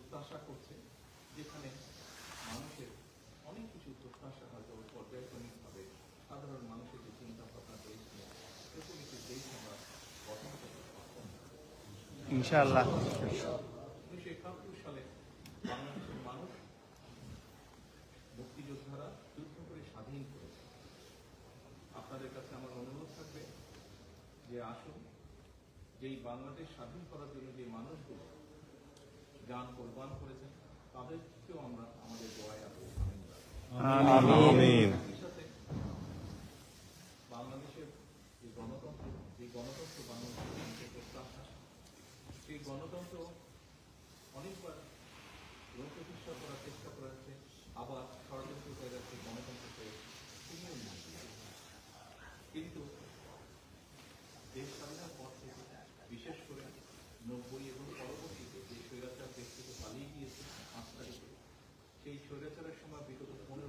প্রত্যাশা করছে, যেখানে মানুষের অনেক কিছু প্রত্যাশা হয়তো পর্যায়ক্রমিকভাবে সাধারণ মানুষের যে চিন্তা ভাবনা দেশ নিয়ে, এরকম একটি দেশ আমরা গঠন করতে সক্ষম হব ইনশাআল্লাহ। 1971 সালে বাংলাদেশের মানুষ, মুক্তিযোদ্ধারা যুদ্ধ করে স্বাধীন করেছে। আপনাদের কাছে আমার অনুরোধ থাকবে যে আসুন, যেই বাংলাদেশ স্বাধীন করার জন্য যে মানুষগুলো জান কোরবান করেছেন, তাদেরকেও আমরা আমাদের দোয়ায় আমিন আমিন। একই সাথে বাংলাদেশের যে গণতন্ত্র বাংলাদেশের মানুষের প্রত্যাশা, সেই গণতন্ত্র অনেকবার প্রতিষ্ঠা করার চেষ্টা করেছে, আবার ষড়যন্ত্র হয়ে যাচ্ছে গণতন্ত্রকে ছিনিয়ে নিয়ে। কিন্তু দেশ স্বাধীনের পর থেকে, বিশেষ করে 90 এবং পরবর্তীতে যে স্বৈরাচার দেশ থেকে পালিয়ে গিয়েছে 5 তারিখে, সেই স্বৈরাচারের সময় বিগত 15